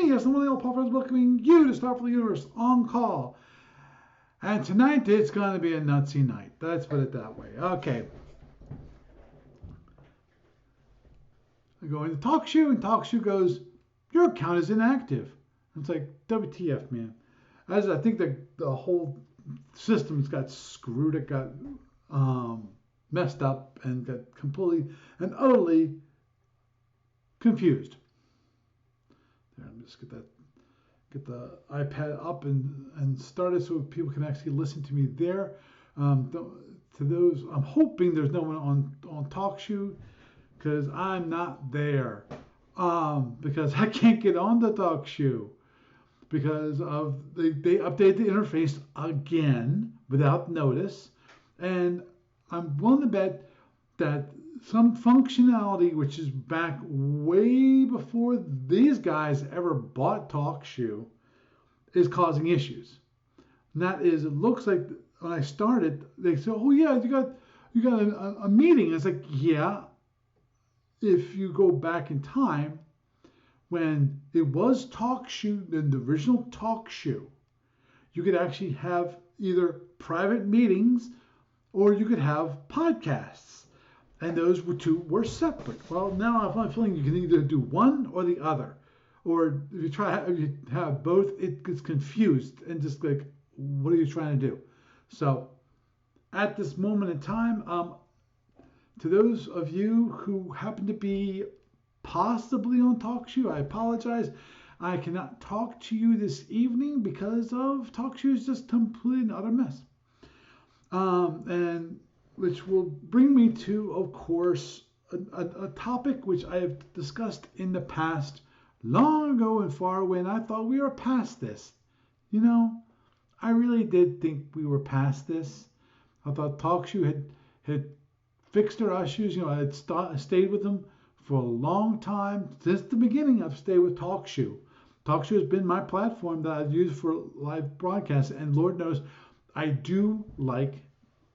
me, as the one of the Paul Friends, welcoming you to Starfleet Universe On Call. And tonight, it's going to be a nutsy night. Let's put it that way. Okay. I go into Talkshoe, and Talkshoe goes, your account is inactive. It's like, WTF, man. As I think the whole system's got screwed. It got messed up and got completely and utterly confused. There, let me just get the iPad up and started so people can actually listen to me there. To those, I'm hoping there's no one on Talkshoe because I'm not there. Because I can't get on the Talkshoe because of they updated the interface again without notice, and I'm willing to bet that some functionality which is back way before these guys ever bought Talkshoe is causing issues. And that is, it looks like when I started, they said, "Oh yeah, you got a meeting." It's like, yeah. If you go back in time, when it was Talkshoe, the original Talkshoe, you could actually have either private meetings or you could have podcasts, and those two were separate. Well, now I'm feeling you can either do one or the other, or if you have both, it gets confused and just like, what are you trying to do? So, at this moment in time, to those of you who happen to be possibly on Talkshoe, I apologize. I cannot talk to you this evening because of Talkshoe is just completely and utter mess. And which will bring me to, of course, a topic which I have discussed in the past, long ago and far away, and I thought we were past this. You know, I really did think we were past this. I thought Talkshoe had fixed their issues. You know, I had stayed with them for a long time. Since the beginning, I've stayed with Talkshoe. Talkshoe has been my platform that I've used for live broadcasts, and Lord knows I do like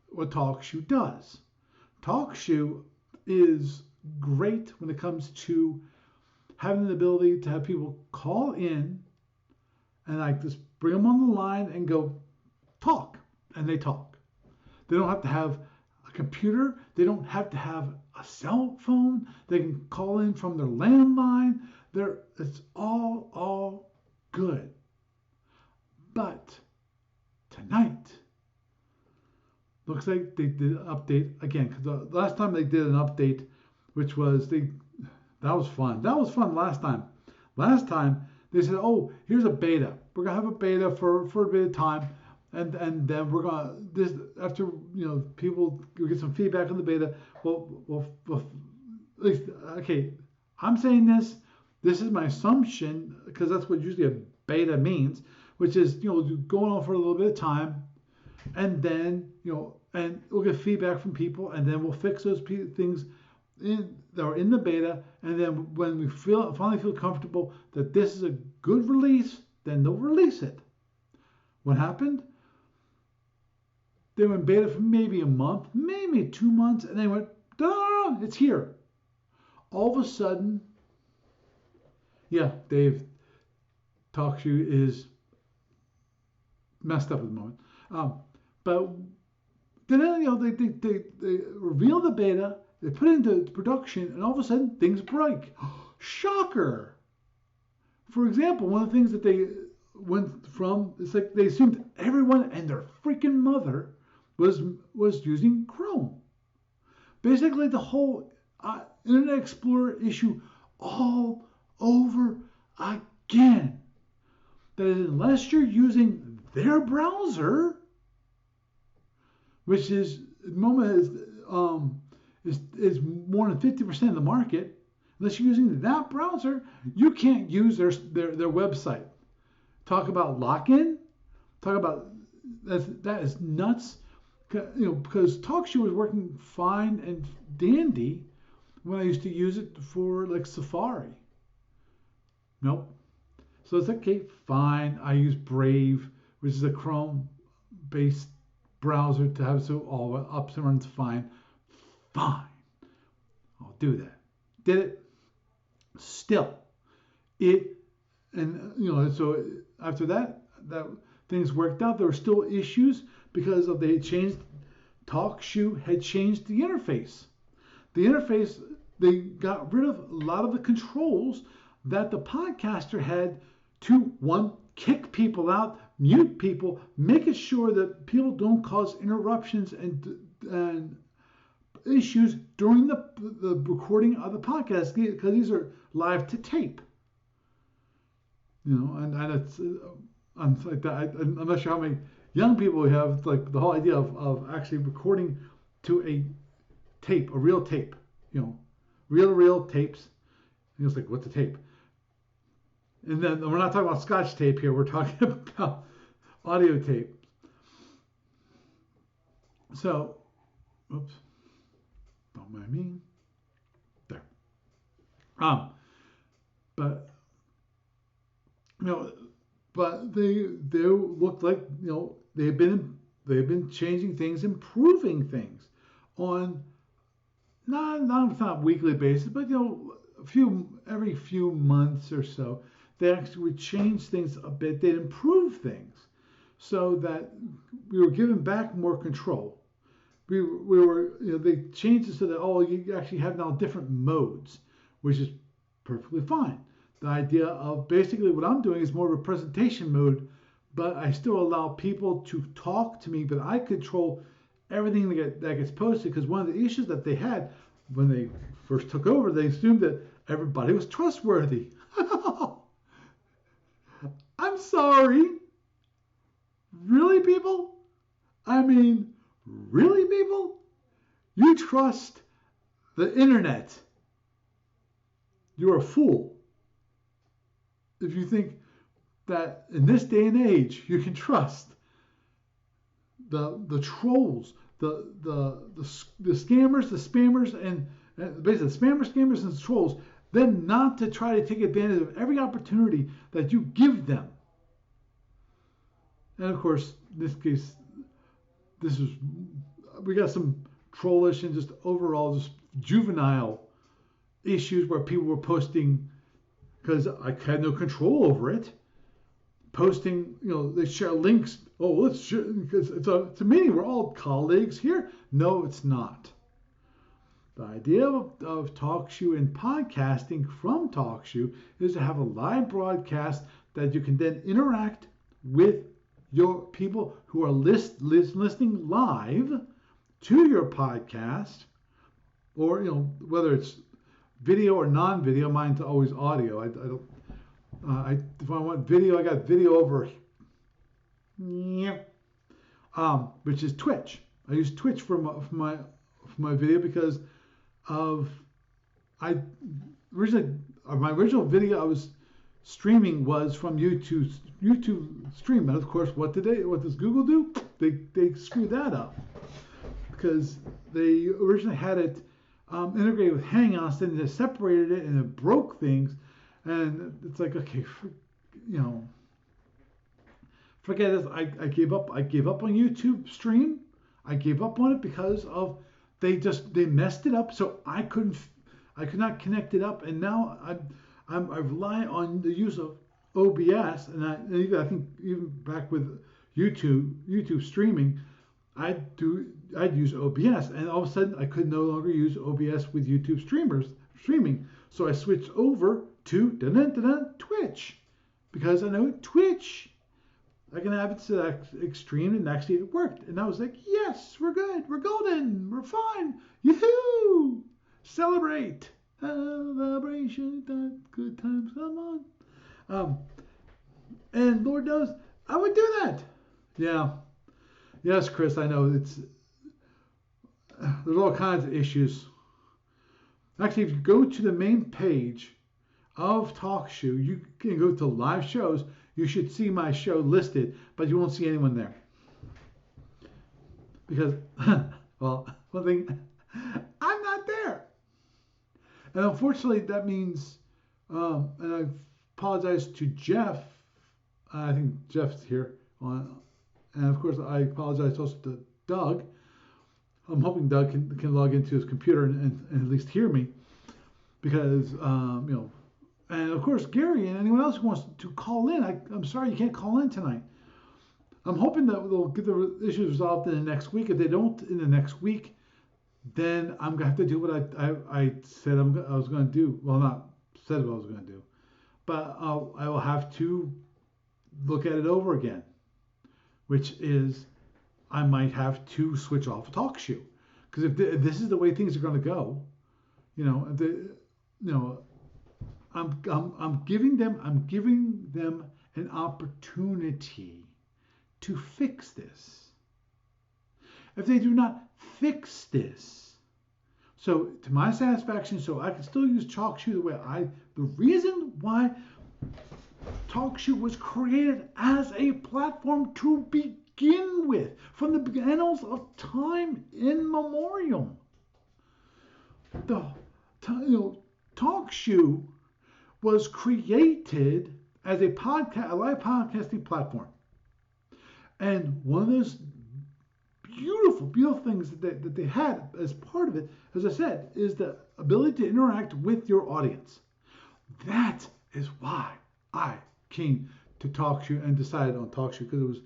what Talkshoe does. Talkshoe is great when it comes to having the ability to have people call in and like just bring them on the line and go talk, and they talk. They don't have to have a computer. They don't have to have a cell phone. They can call in from their landline. It's all good. But tonight, looks like they did an update again. Because the last time they did an update, which was that was fun. That was fun last time. Last time they said, "Oh, here's a beta. We're gonna have a beta for a bit of time." And then we're gonna this after people get some feedback on the beta. Well, at least okay. I'm saying this. This is my assumption because that's what usually a beta means, which is going on for a little bit of time, and then and we'll get feedback from people, and then we'll fix those things that are in the beta, and then when we finally feel comfortable that this is a good release, then they'll release it. What happened? They were in beta for maybe a month, maybe 2 months, and they went, no, it's here. All of a sudden, yeah, Dave, Talkshoe is messed up at the moment. But then they reveal the beta, they put it into production, and all of a sudden things break. Shocker! For example, one of the things that they went from, it's like they assumed everyone and their freaking mother was using Chrome. Basically, the whole Internet Explorer issue all over again. That is, unless you're using their browser, which is at the moment is more than 50% of the market, unless you're using that browser, you can't use their website. Talk about lock-in. Talk about that is nuts. Because Talkshoe was working fine and dandy when I used to use it for like Safari. Nope. So it's okay, fine. I use Brave, which is a Chrome-based browser to have so all up and runs fine. Fine. I'll do that. Did it. Still, it And so after that things worked out. There were still issues because of they had changed. Talkshoe had changed the interface. The interface, they got rid of a lot of the controls that the podcaster had to, one, kick people out, mute people, making sure that people don't cause interruptions and issues during the recording of the podcast, because these are live to tape. And it's I'm like that. I'm not sure how many young people have like the whole idea of actually recording to a tape, a real tape, real tapes. And it's like, what's a tape? And then we're not talking about Scotch tape here. We're talking about audio tape. So, oops, don't mind me. There. But but they looked like they've been changing things, improving things on not weekly basis, but every few months or so. They actually would change things a bit. They'd improve things so that we were given back more control. We were they changed it so that you actually have now different modes, which is perfectly fine. The idea of basically what I'm doing is more of a presentation mode, but I still allow people to talk to me, but I control everything that gets posted, because one of the issues that they had when they first took over, they assumed that everybody was trustworthy. I'm sorry. Really, people? I mean, really, people? You trust the internet. You're a fool if you think that in this day and age you can trust the trolls, the scammers, the spammers, and basically the spammers, scammers, and the trolls, then not to try to take advantage of every opportunity that you give them. And of course, in this case, we got some trollish and just overall just juvenile issues where people were posting, because I had no control over it, posting, they share links. Oh, let's share, because it's a meeting. We're all colleagues here. No, it's not. The idea of Talkshoe and podcasting from Talkshoe is to have a live broadcast that you can then interact with your people who are listening live to your podcast, or whether it's video or non-video. Mine's always audio. I don't. If I want video, I got video over. Which is Twitch. I use Twitch for my video because of my original video I was streaming was from YouTube stream, and of course, what does Google do? They screw that up, because they originally had it integrated with Hangouts, then they separated it and it broke things, and it's like, okay, forget this. I gave up. I gave up on YouTube stream. I gave up on it because of they messed it up, so I could not connect it up, and now I rely on the use of OBS, and I think even back with YouTube streaming, I'd use OBS, and all of a sudden I could no longer use OBS with YouTube streaming, so I switched over to Twitch, because I know Twitch, I can have it set extreme, and actually it worked, and I was like, yes, we're good, we're golden, we're fine, yoo-hoo, celebrate. Celebration, good times come on. And Lord knows, I would do that. Yeah. Yes, Chris, I know there's all kinds of issues. Actually, if you go to the main page of Talkshoe, you can go to live shows. You should see my show listed, but you won't see anyone there. Because, well, one thing, I'm not there. And unfortunately, that means, and I apologize to Jeff. I think Jeff's here. And of course, I apologize also to Doug. I'm hoping Doug can log into his computer and at least hear me. Because, And of course, Gary and anyone else who wants to call in, I'm sorry you can't call in tonight. I'm hoping that they'll get the issues resolved in the next week. If they don't in the next week, then I'm gonna have to do what I said I was gonna do. Well, not said what I was gonna do, but I will have to look at it over again, which is I might have to switch off Talkshoe, because if this is the way things are gonna go, I'm giving them an opportunity to fix this. If they do not fix this, so to my satisfaction, so I can still use Talkshoe the way the reason why Talkshoe was created as a platform to begin with, from the annals of time in memoriam. Talkshoe was created as a live podcasting platform. And one of those beautiful, beautiful things that they had as part of it, as I said, is the ability to interact with your audience. That is why I came to Talkshoe and decided on Talkshoe, because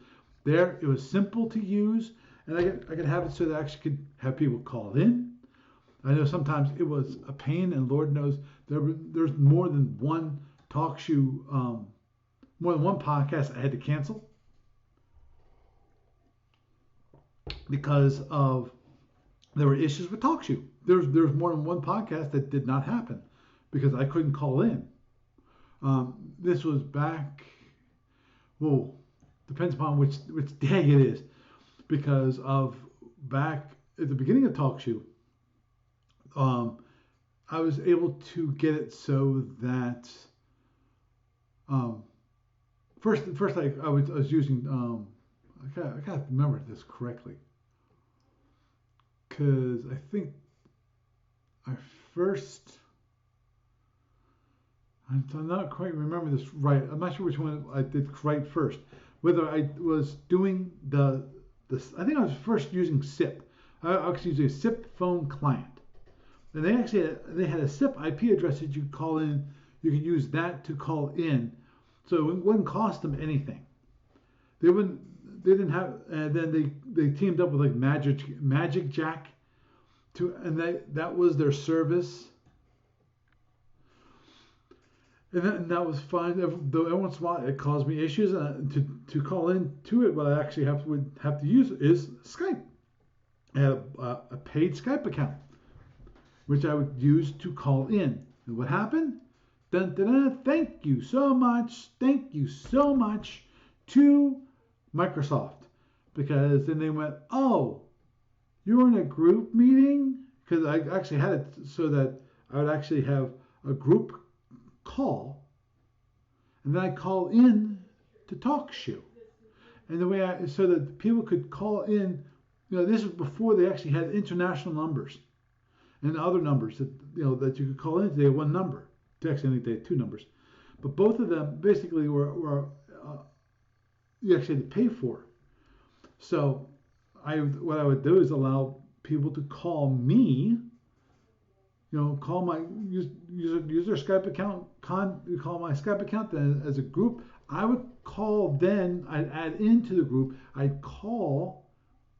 it was simple to use, and I could have it so that I actually could have people call in. I know sometimes it was a pain, and Lord knows there's more than one Talkshoe, more than one podcast I had to cancel because there were issues with Talkshoe. There's more than one podcast that did not happen because I couldn't call in. This was back, depends upon which day it is, because of back at the beginning of Talkshoe. I was able to get it so that first I was using I gotta remember this correctly, because I think I'm not quite remember this right. I'm not sure which one I did right first. Whether I was doing I think I was first using SIP. I actually used a SIP phone client. And they had a SIP IP address that you could call in. You could use that to call in, so it wouldn't cost them anything. They didn't have. And then they teamed up with like Magic Jack, that was their service. And that was fine. Though every once in a while it caused me issues. To call in to it, what I actually would have to use is Skype. I had a paid Skype account, which I would use to call in. And what happened? Dun, dun, dun, thank you so much to Microsoft. Because then they went, oh, you're in a group meeting? Because I actually had it so that I would actually have a group call, and then I call in to Talkshoe. And the way so that people could call in, this was before they actually had international numbers and other numbers that you could call in. They had one number. Actually, they had two numbers, but both of them basically were you actually had to pay for. So what I would do is allow people to call me. Call my use their Skype account. Call my Skype account then as a group. I would call. Then I'd add into the group. I'd call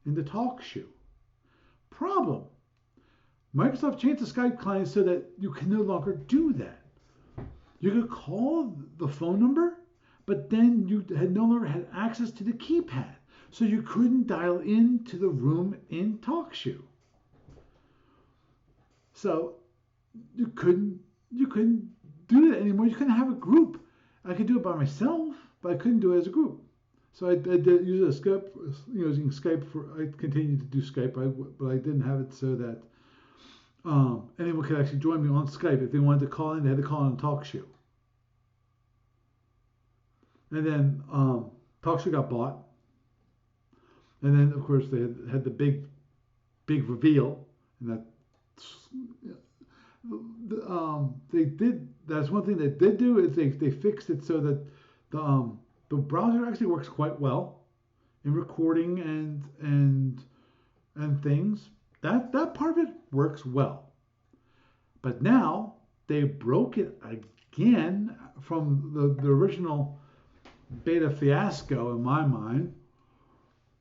in the Talkshoe. Problem. Microsoft changed the Skype client so that you can no longer do that. You could call the phone number, but then you no longer had access to the keypad, so you couldn't dial into the room in Talkshoe. So you couldn't do that anymore. You couldn't have a group. I could do it by myself, but I couldn't do it as a group. So I did use Skype. Using Skype I continued to do Skype, but I didn't have it so that anyone could actually join me on Skype. If they wanted to call in, they had to call in on Talkshoe. And then Talkshoe got bought. And then, of course, they had the big reveal, and that they did. That's one thing they did do is they fixed it so that the browser actually works quite well in recording and things. That part of it works well. But now they broke it again from the original beta fiasco in my mind,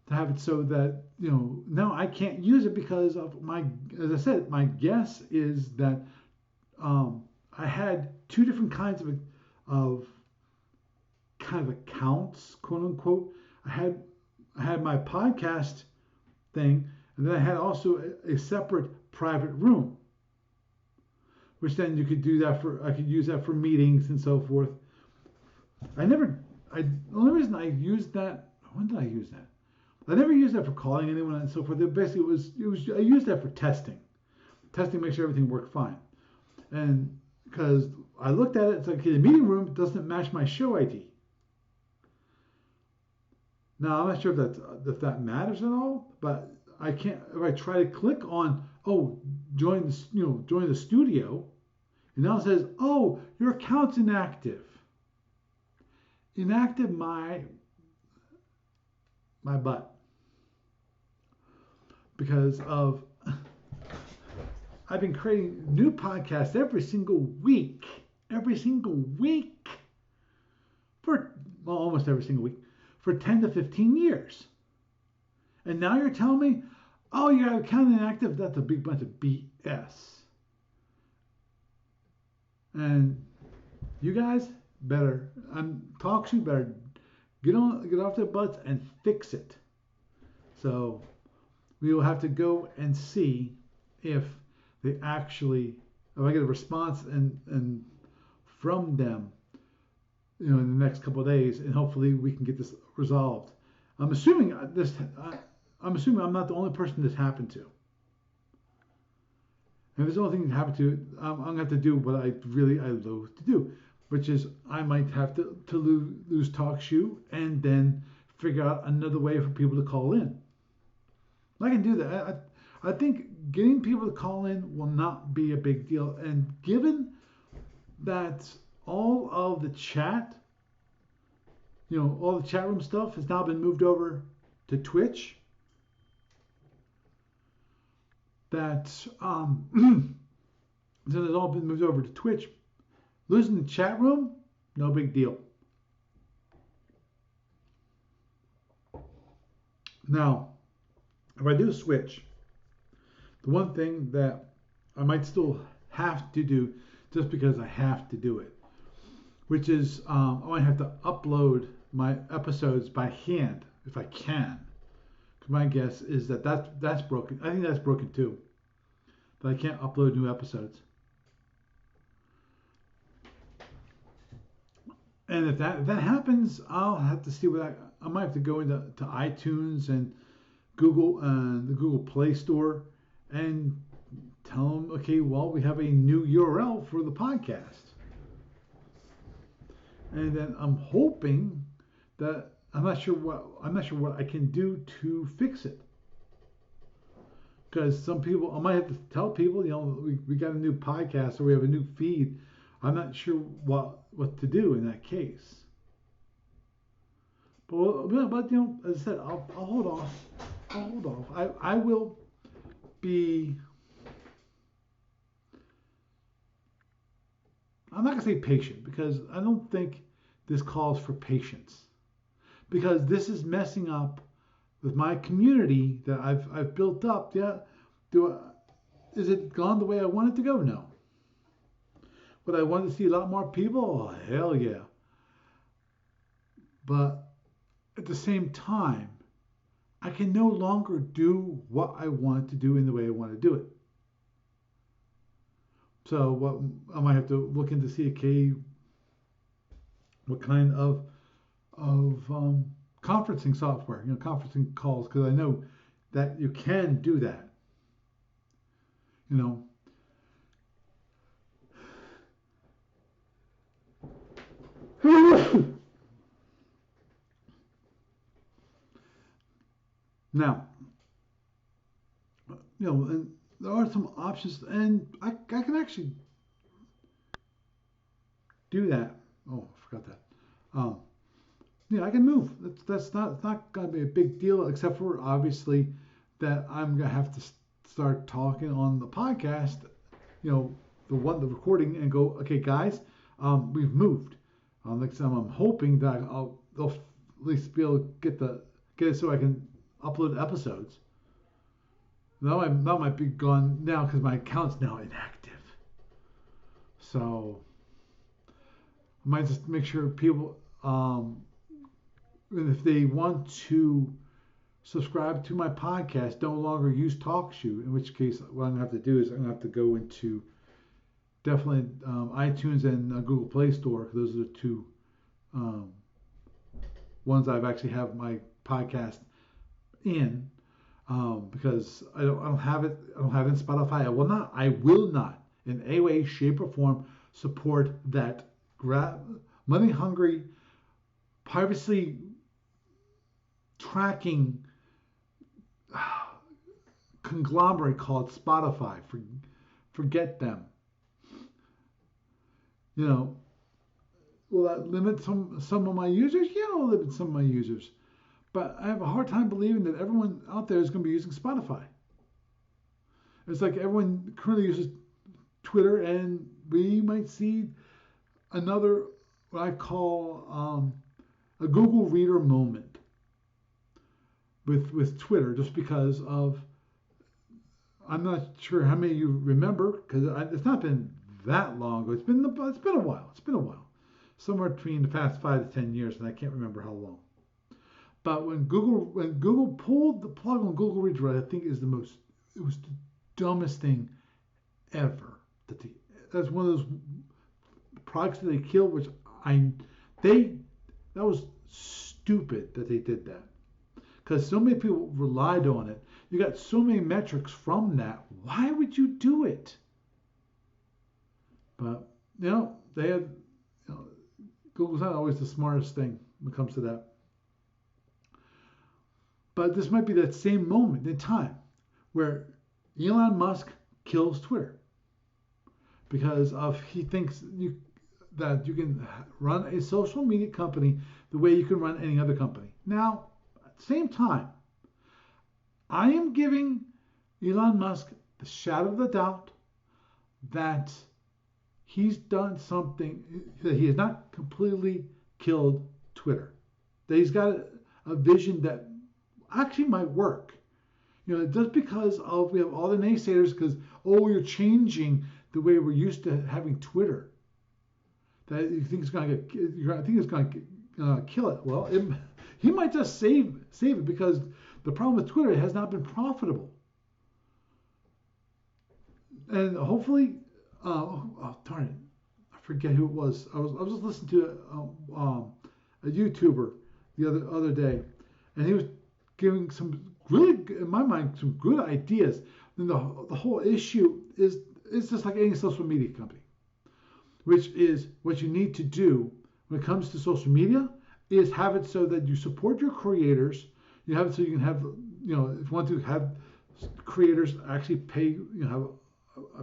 to have it so that, now I can't use it because of as I said, my guess is that I had two different kinds of kind of accounts, quote unquote. I had my podcast thing, and then I had also a separate private room, which then you could do that I could use that for meetings and so forth. The only reason I used that, when did I use that? I never used that for calling anyone and so forth. Basically, I used that for testing, make sure everything worked fine. And because I looked at it, it's like, okay, the meeting room doesn't match my show ID. Now, I'm not sure if that matters at all, but I can't. If I try to click on, join the studio, and now it says, your account's inactive. Inactive my butt. Because I've been creating new podcasts every single week, for almost every single week, for 10 to 15 years. And now you're telling me, you have account inactive? That's a big bunch of BS. And you guys better, Talkshoe better get off their butts and fix it. So we will have to go and see if I get a response and from them, in the next couple of days, and hopefully we can get this resolved. I'm assuming I'm not the only person this happened to. And if it's the only thing that happened to, I'm going to have to do what I loathe to do, which is I might have to lose Talkshoe and then figure out another way for people to call in. I can do that. I think getting people to call in will not be a big deal. And given that all of the chat, all the chat room stuff has now been moved over to Twitch, that so it's all been moved over to Twitch. Losing the chat room, no big deal. Now, if I do switch, the one thing that I might still have to do, just because I have to do it, which is I might have to upload my episodes by hand if I can. Because my guess is that's broken. I think that's broken too. That I can't upload new episodes. And if that happens, I'll have to see I might have to go into iTunes and Google and the Google Play Store and tell them, okay, well, we have a new URL for the podcast. And then I'm hoping that I'm not sure what I can do to fix it. Because some people, I might have to tell people, we got a new podcast or we have a new feed. I'm not sure what to do in that case. But as I said, I'll hold off. I will be. I'm not gonna say patient, because I don't think this calls for patience. Because this is messing up with my community that I've built up. Yeah, is it gone the way I want it to go? No. Would I want to see a lot more people? Oh, hell yeah. But at the same time, I can no longer do what I want to do in the way I want to do it. So what I might have to look into see, okay, what kind of conferencing software, conferencing calls, because I know that you can do that. Now, and there are some options, and I can actually do that. Oh, I forgot that. I can move. It's not going to be a big deal, except for obviously that I'm going to have to start talking on the podcast, the recording, and go, okay, guys, we've moved. Next time I'm hoping that they'll at least be able to get it so I can upload episodes. That might be gone now because my account's now inactive. So I might just make sure people, if they want to subscribe to my podcast, no longer use Talkshoe, in which case what I'm going to have to do is I'm going to have to go into definitely iTunes and Google Play Store. Those are the two ones I've actually have my podcast in, because I don't have it. I don't have it in Spotify. I will not in any way, shape, or form support that money hungry, privacy tracking conglomerate called Spotify. Forget them. Will that limit some of my users? Yeah, it'll limit some of my users. But I have a hard time believing that everyone out there is going to be using Spotify. It's like everyone currently uses Twitter, and we might see another, what I call a Google Reader moment with Twitter, just because of, I'm not sure how many of you remember, because it's not been that long ago. It's been a while. It's been a while. Somewhere between the past 5 to 10 years, and I can't remember how long. But when Google pulled the plug on Google Reader, I think it was the dumbest thing ever. That's one of those products that they killed, which that was stupid that they did that, because so many people relied on it. You got so many metrics from that. Why would you do it? But they have. Google's not always the smartest thing when it comes to that. But this might be that same moment in time where Elon Musk kills Twitter because he thinks that you can run a social media company the way you can run any other company. Now, at the same time, I am giving Elon Musk the shadow of the doubt that he's done something, that he has not completely killed Twitter. That he's got a vision that actually might work. Just because we have all the naysayers, because you're changing the way we're used to having Twitter. That you think it's going to kill it. Well, he might just save it, because the problem with Twitter, it has not been profitable. And hopefully, darn it, I forget who it was. I was just listening to a YouTuber the other day, and he was giving some really, in my mind, some good ideas. And the whole issue is just like any social media company, which is what you need to do when it comes to social media is have it so that you support your creators. You have it so you can have, if you want to have creators actually pay,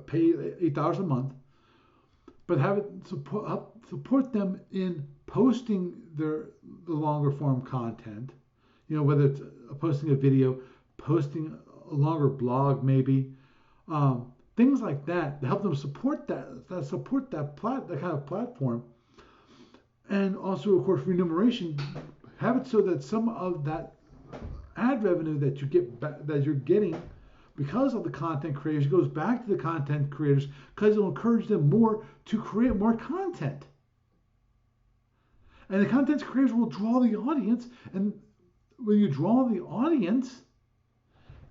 pay $8 a month, but have it support them in posting the longer form content. Whether it's posting a video, posting a longer blog, maybe things like that to help them support that kind of platform. And also, of course, remuneration. Have it so that some of that ad revenue that you're getting because of the content creators goes back to the content creators, because it'll encourage them more to create more content. And the content creators will draw the audience, and when you draw the audience,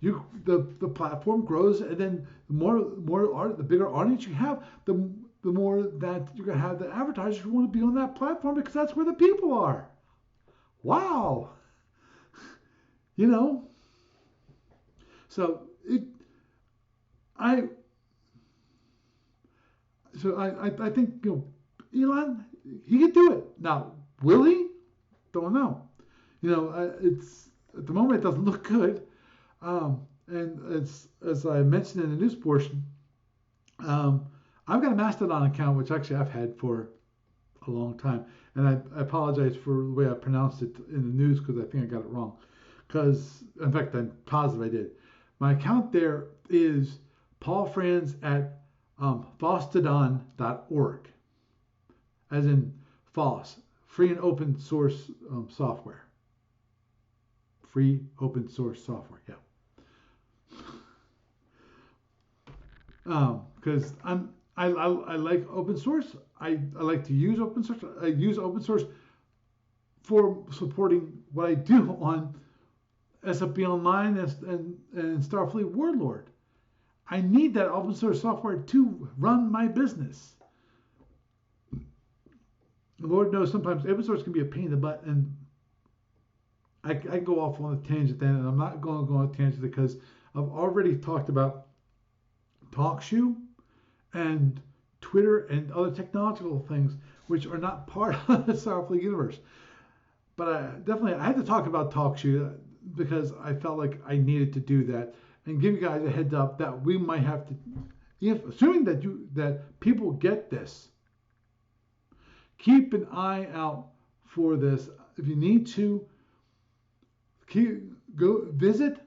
the platform grows, and then the bigger audience you have, the more that you're going to have the advertisers who want to be on that platform, because that's where the people are. Wow. So I think Elon, he can do it. Now, will he? Don't know. It's at the moment it doesn't look good. And as I mentioned in the news portion, I've got a Mastodon account, which actually I've had for a long time, and I apologize for the way I pronounced it in the news, because I think I got it wrong. Because in fact, I'm positive I did. My account there is paulfranz at fostodon.org. as in FOSS, free and open source software. Free open source software, yeah. Because I like open source. I like to use open source. I use open source for supporting what I do on SFU Online and Starfleet Warlord. I need that open source software to run my business. Lord knows sometimes open source can be a pain in the butt, and I go off on a tangent then, and I'm not going to go on a tangent because I've already talked about Talkshoe and Twitter and other technological things which are not part of the Starfleet universe. But I had to talk about Talkshoe because I felt like I needed to do that and give you guys a heads up that we might have to, assuming that people get this, keep an eye out for this. If you need to, go visit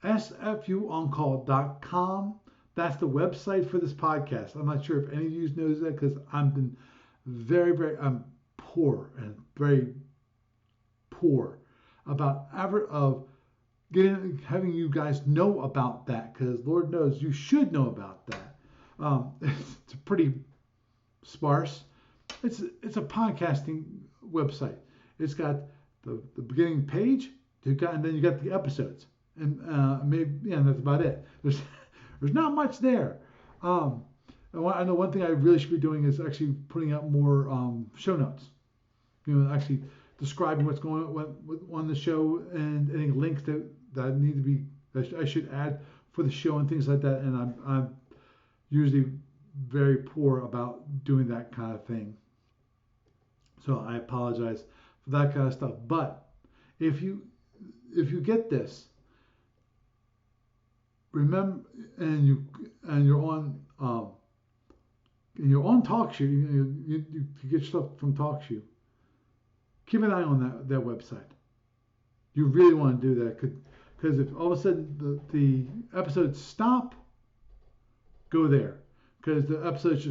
sfuoncall.com. That's the website for this podcast. I'm not sure if any of you knows that because I've been I'm poor and very poor about having you guys know about that, because Lord knows you should know about that. It's pretty sparse. It's a podcasting website. It's got the beginning page, and then you got the episodes, and that's about it. There's not much there. I know one thing I really should be doing is actually putting out more show notes. Actually describing what's going on the show and any links that need to be I should add for the show and things like that. And I'm usually very poor about doing that kind of thing. So I apologize for that kind of stuff. But if you get this, remember, and you're on Talkshoe, you get stuff from Talkshoe. Keep an eye on that website. You really want to do that because if all of a sudden the episodes stop, go there, because the episodes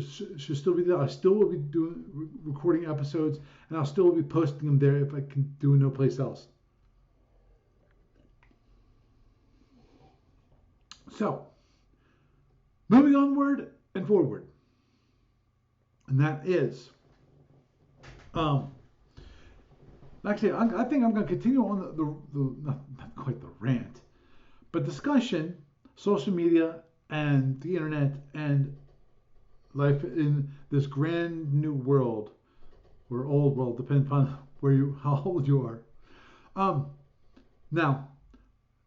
should still be there. I still will be recording episodes, and I'll still be posting them there if I can do no place else. So, moving onward and forward, and that is, actually, I think I'm going to continue on the not quite the rant, but discussion, social media, and the internet, and life in this grand new world, or old world, depending upon how old you are. Now,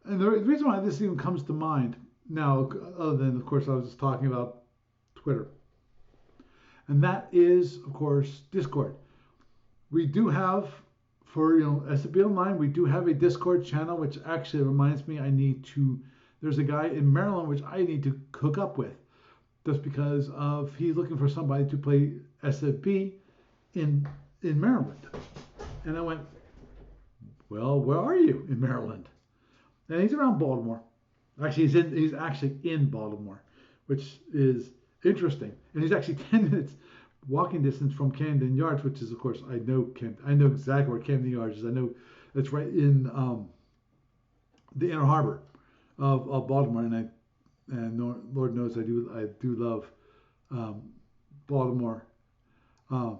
and the reason why this even comes to mind now, other than, of course, I was just talking about Twitter, and that is, of course, Discord. We do have, for SFU Online, we do have a Discord channel, which actually reminds me there's a guy in Maryland which I need to hook up with, just because he's looking for somebody to play SFB in Maryland. And I went, well, where are you in Maryland? And he's around Baltimore. Actually, he's actually in Baltimore, which is interesting. And he's actually 10 minutes walking distance from Camden Yards, which is, of course, I know exactly where Camden Yards is. I know it's right in the inner harbor of Baltimore, and Lord knows I do love Baltimore. I'm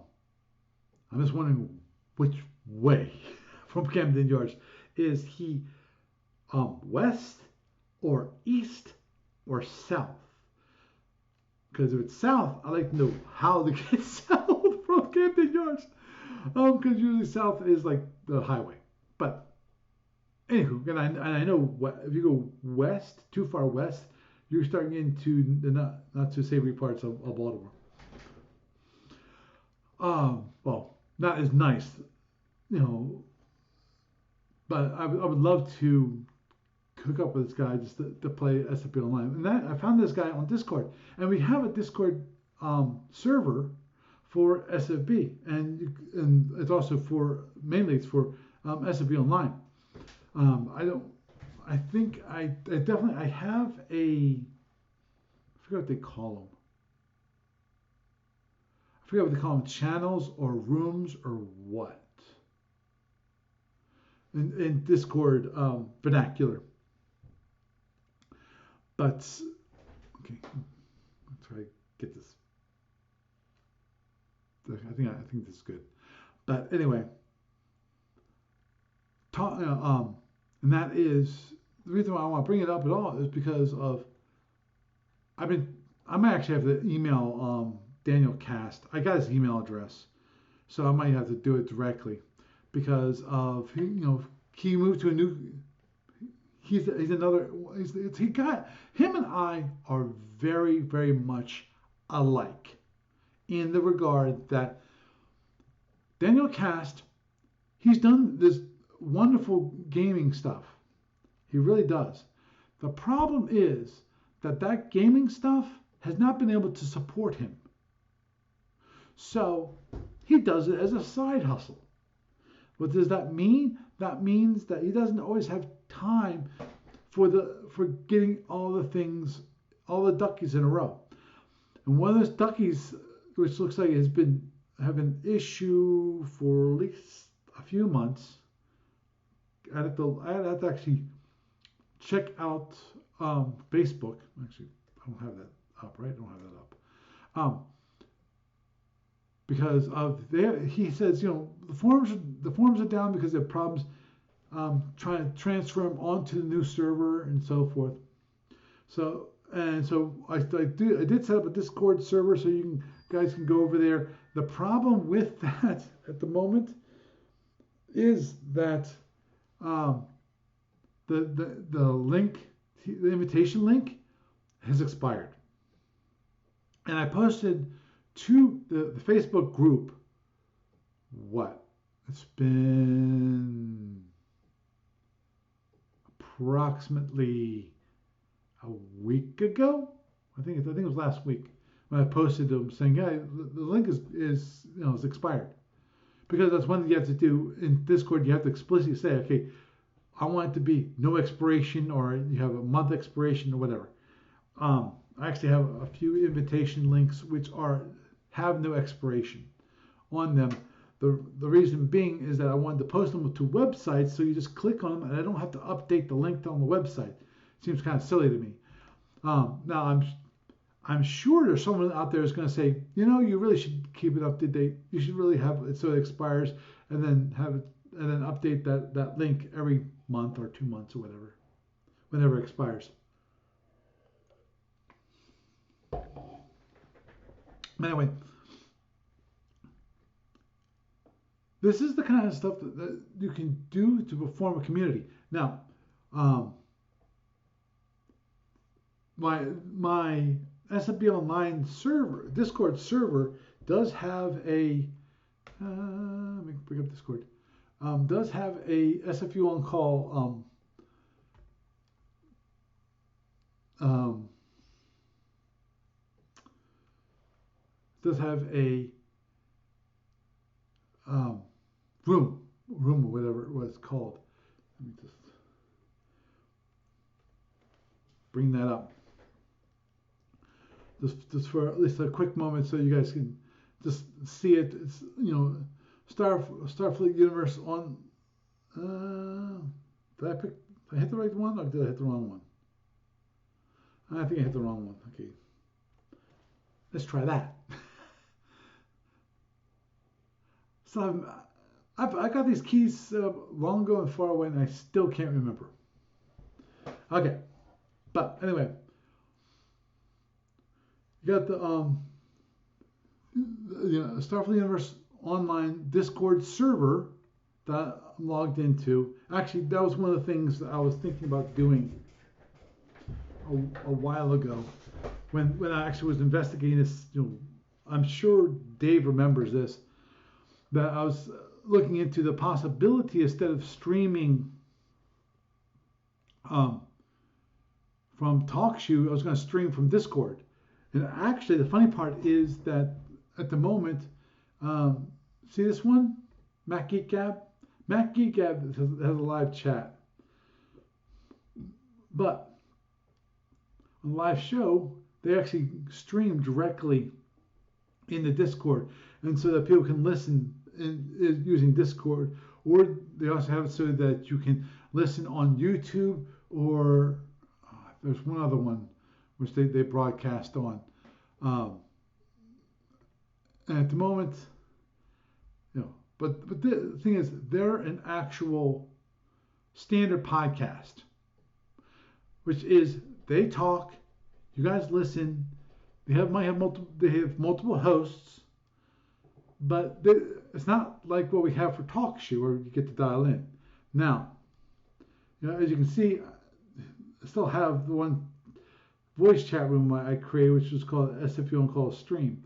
just wondering which way from Camden Yards is he, west or east or south? Because if it's south, I'd like to know how to get south from Camden Yards. Because usually south is like the highway. But anywho, and I know if you go west, too far west, you're starting into the not so savory parts of Baltimore. Well, not as nice, but I would love to hook up with this guy just to play SFB Online. And I found this guy on Discord, and we have a Discord server for SFB, and it's also mainly it's for SFB Online. I have I forget what they call them. I I forget what they call them, channels or rooms or what. In Discord vernacular. But, okay, let's try to get this. I think this is good. But anyway, and that is the reason why I want to bring it up at all is because of I might actually have to email Daniel Cast. I got his email address, so I might have to do it directly because of he moved to a new. He got him and I are very, very much alike in the regard that Daniel Cast, he's done this wonderful gaming stuff. He really does. The problem is that gaming stuff has not been able to support him. So he does it as a side hustle. What does that mean? That means that he doesn't always have time for getting all the duckies in a row. And one of those duckies, which looks like has been having an issue for at least a few months. I'd have to actually check out Facebook. Actually, I don't have that up, right? I don't have that up. Because he says, the forums are down because they have problems trying to transfer them onto the new server and so forth. So I did set up a Discord server so guys can go over there. The problem with that at the moment is that the link, the invitation link, has expired. And I posted to the Facebook group. It's been approximately a week ago. I think it was last week when I posted them saying, yeah, the link is expired. Because that's one thing you have to do in Discord. You have to explicitly say, okay, I want it to be no expiration, or you have a month expiration or whatever. I actually have a few invitation links which have no expiration on them. The reason being is that I wanted to post them to websites, so you just click on them and I don't have to update the link on the website. It seems kind of silly to me. Now I'm sure there's someone out there who's going to say, you really should keep it up to date. You should really have it so it expires, and then update that link every month or 2 months or whatever, whenever it expires. Anyway, this is the kind of stuff that you can do to form a community. Now, my SFU Online server, Discord server, does have a. Let me bring up Discord. Does have a SFU On Call. Does have a room or whatever it was called. Let me just bring that up. Just for at least a quick moment, so you guys can just see it. It's Starfleet Universe on. Did I hit the right one, or did I hit the wrong one? I think I hit the wrong one. Okay, let's try that. So I got these keys long ago and far away, and I still can't remember. Okay, but anyway, you got the Starfleet Universe Online Discord server that I'm logged into. Actually, that was one of the things that I was thinking about doing a while ago when I actually was investigating this. I'm sure Dave remembers this. That I was looking into the possibility, instead of streaming from Talkshoe, I was going to stream from Discord. And actually, the funny part is that at the moment, see this one, Mac Geek Gab? Mac Geek Gab has a live chat. But on the live show, they actually stream directly in the Discord, and so that people can listen using Discord, or they also have it so that you can listen on YouTube, or there's one other one which they broadcast on. And at the moment, but the thing is, they're an actual standard podcast, which is they talk, you guys listen. They might have multiple hosts, but it's not like what we have for Talkshoe where you get to dial in. Now, as you can see, I still have the one voice chat room I created, which was called SFU On Call stream.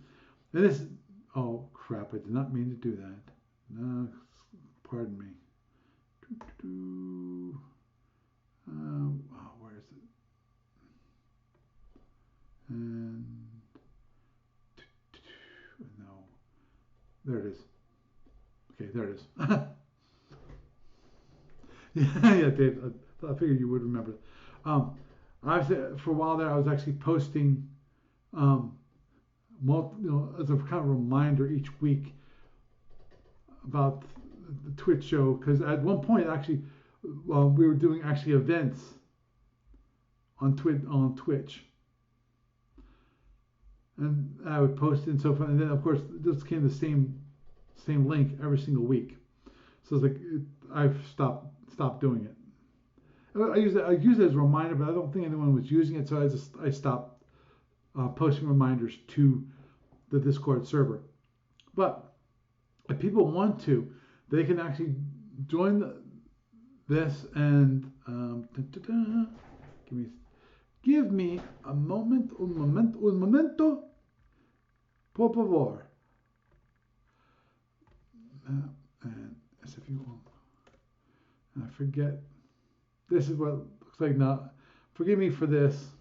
And this, oh crap, I did not mean to do that. No, pardon me. Where is it? And no, there it is. Okay, there it is. yeah, Dave. I figured you would remember. For a while there, I was actually posting, as a kind of reminder each week about the Twitch show, because at one point actually we were doing actually events on Twitch, and I would post it and so forth, and then of course this came the same link every single week. So it's like I've stopped doing it. I use it as a reminder, but I don't think anyone was using it, so I stopped posting reminders to the Discord server. But if people want to, they can actually join this and give me a moment, un momento, por favor. And as if you want, I forget. This is what it looks like now. Forgive me for this.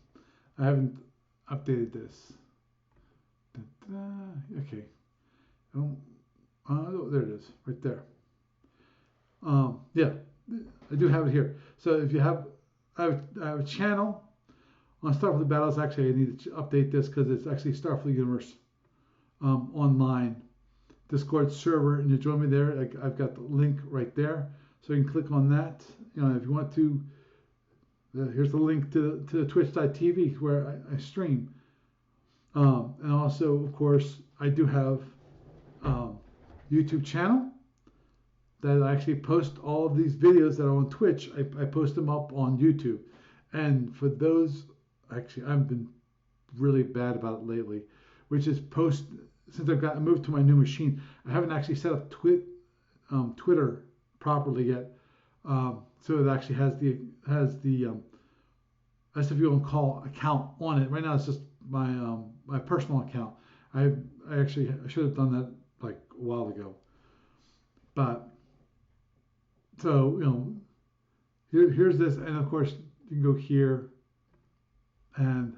I haven't updated this. Okay. There it is, right there. Yeah, I do have it here. So if you have, I have a channel on Starfleet Battles. Actually, I need to update this because it's actually Starfleet Universe online Discord server, and you join me there. I've got the link right there, so you can click on that. If you want to, here's the link to twitch.tv where I stream. And also, of course, I do have YouTube channel that I actually post all of these videos that are on Twitch. I post them up on YouTube. And for those, actually, I've been really bad about it lately, which is since I moved to my new machine, I haven't actually set up Twitter properly yet. So it actually has the SFU On Call account on it. Right now it's just my personal account. I should have done that like a while ago. But so here's this, and of course you can go here and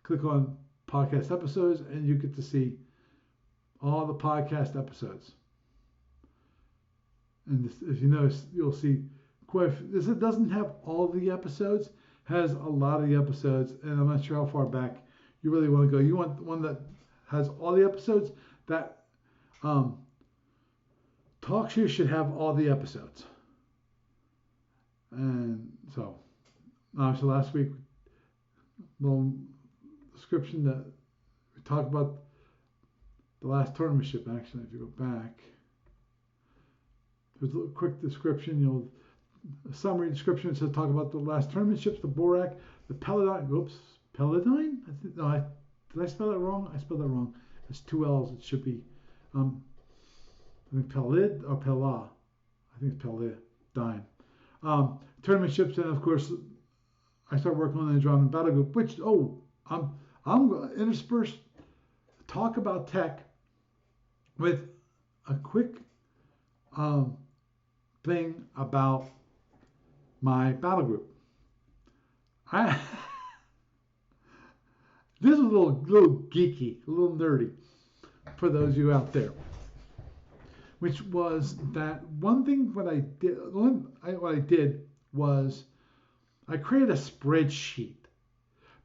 click on podcast episodes, and you get to see all the podcast episodes. And this, if you notice, you'll see this. It doesn't have all the episodes, has a lot of the episodes, and I'm not sure how far back you really want to go. You want one that has all the episodes. That Talkshoe should have all the episodes. And so last week, little description that we talked about the last tournament ship. Actually, if you go back, there's a quick description. A summary description. It says talk about the last tournament ships, the Borak, the Paladine. Oops, Paladine? Did I spell that wrong? I spelled that wrong. It's 2 L's. It should be. I think Pelid or Pela. I think it's Paladine. Tournament ships, and of course, I started working on the Andromedan battle group. Which I'm going to intersperse talk about tech with a quick thing about my battle group. This is a little geeky, a little nerdy for those of you out there. Which was that one thing what I did was I created a spreadsheet.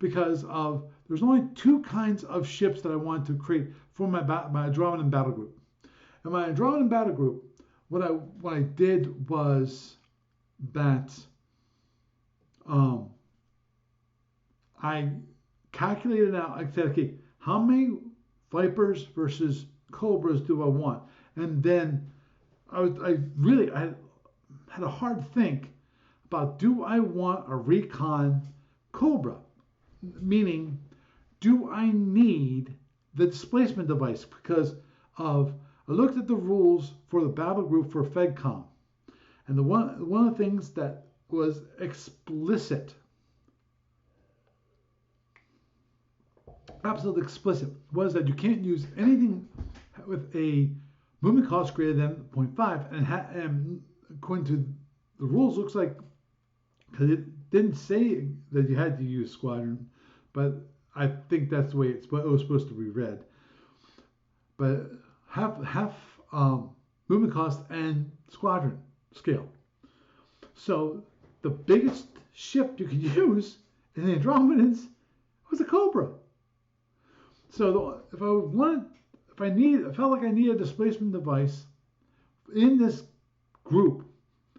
because of there's only two kinds of ships that I wanted to create for my Andromedan battle group. And my Andromedan battle group, what I did was that I calculated out. I said, okay, how many Vipers versus Cobras do I want? And then I had a hard think about, do I want a recon Cobra? Meaning, do I need the displacement device? Because I looked at the rules for the battle group for FedCom, and one of the things that was explicit, absolutely explicit, was that you can't use anything with a movement cost greater than 0.5, and according to the rules, looks like, because it didn't say that you had to use squadron, but I think that's the way it was supposed to be read. But half movement cost and squadron scale. So the biggest ship you could use in the Andromedans was a Cobra. So if I felt like I needed a displacement device in this group,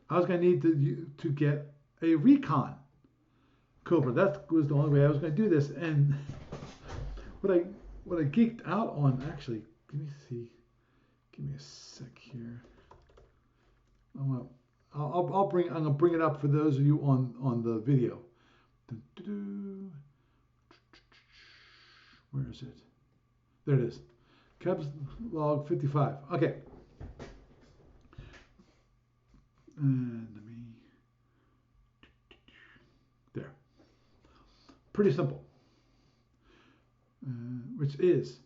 I was going to need to get a recon Cobra. That was the only way I was going to do this. And what I geeked out on, actually, let me see. Give me a sec here. I'm gonna bring it up for those of you on the video. Where is it? There it is. Caps log 55. Okay. And let me. There. Pretty simple. Which is,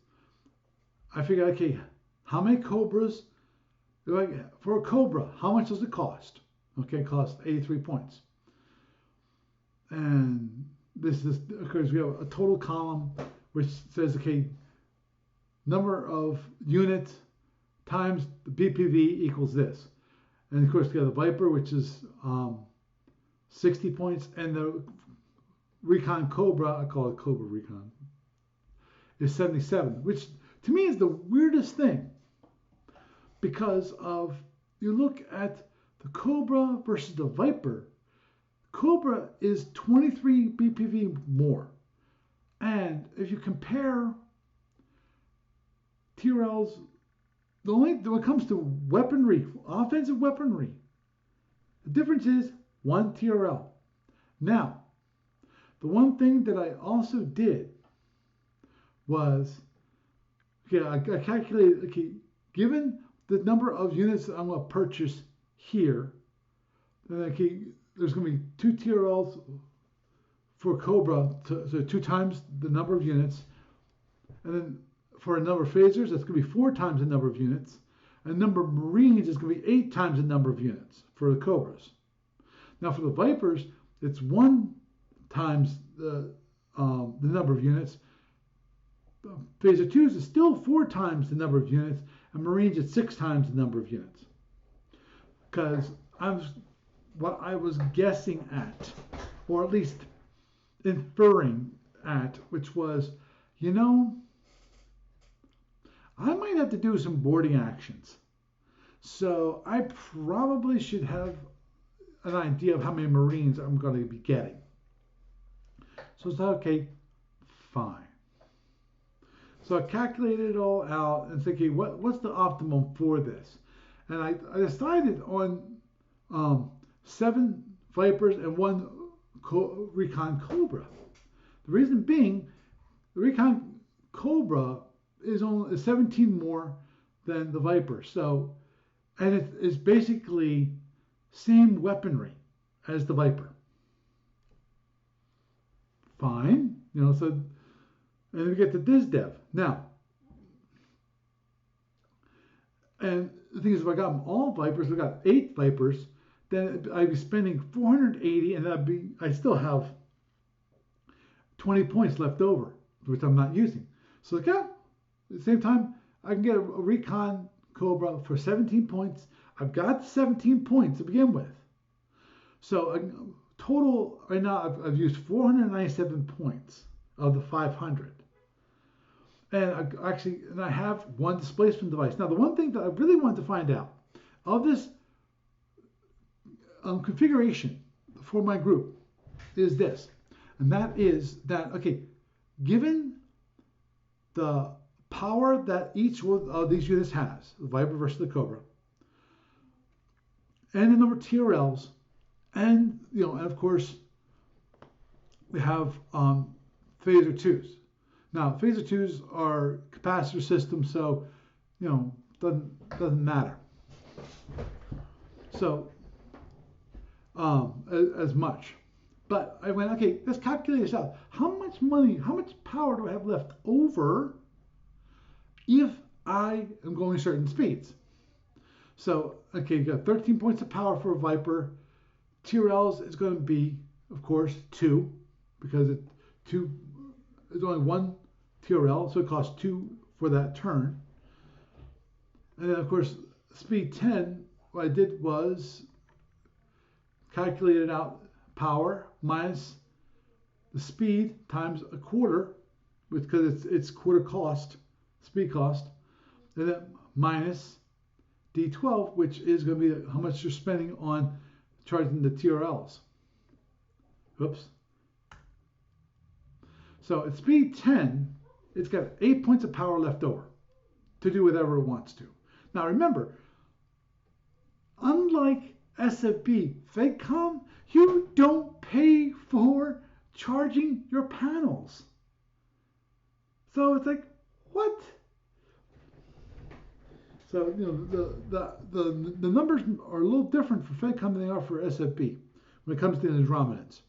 I figured, okay, how many Cobras do I get? For a Cobra, how much does it cost? Okay, it costs 83 points. And this is, because we have a total column which says, okay, number of units times the BPV equals this. And of course, we have the Viper, which is 60 points, and the Recon Cobra, I call it Cobra Recon, is 77, which to me is the weirdest thing, because of, you look at the Cobra versus the Viper. Cobra is 23 BPV more. And if you compare TRLs, when it comes to weaponry, offensive weaponry, the difference is 1 TRL. Now, the one thing that I also did was, okay, I calculated, okay, given the number of units that I'm going to purchase here, then okay, there's going to be 2 TRLs for Cobra, so 2 times the number of units, and then for a number of phasers, that's going to be 4 times the number of units, and number of Marines is going to be 8 times the number of units for the Cobras. Now for the Vipers, it's 1 times the number of units. Phaser 2s is still 4 times the number of units, and Marines is 6 times the number of units. Because what I was guessing at, or at least inferring at, which was, you know, I might have to do some boarding actions. So I probably should have an idea of how many Marines I'm going to be getting. So it's okay, fine. So I calculated it all out and thinking, what's the optimum for this? And I decided on 7 Vipers and 1 Recon Cobra. The reason being, the Recon Cobra is only 17 more than the Viper. So, and it's basically same weaponry as the Viper. Fine, you know. So, and we get the DizDev now. And the thing is, if I got them all Vipers, we got 8 Vipers, then I'd be spending 480, and I still have 20 points left over, which I'm not using. So yeah, at the same time, I can get a Recon Cobra for 17 points. I've got 17 points to begin with. So total right now I've used 497 points of the 500. And I have one displacement device. Now, the one thing that I really wanted to find out of this configuration for my group is this. And that is that, okay, given the power that each one of these units has, the Viper versus the Cobra, and the number of TRLs, and, and of course, we have phaser 2s. Now, phaser 2s are capacitor systems, so, doesn't matter. So, as much. But I went, okay, let's calculate this out. How much money, how much power do I have left over if I am going certain speeds? So, okay, you got 13 points of power for a Viper. TRLs is going to be, of course, 2, because it's only 1 TRL, so it costs 2 for that turn. And then, of course, speed 10, what I did was calculated out power minus the speed times a quarter, because it's quarter cost, speed cost, and then minus D12, which is going to be how much you're spending on charging the TRLs. Oops. So at speed 10, it's got 8 points of power left over to do whatever it wants to. Now remember, unlike SFB FedCom, you don't pay for charging your panels. So it's like, what? So the numbers are a little different for FedCom than they are for SFB when it comes to the Andromedans.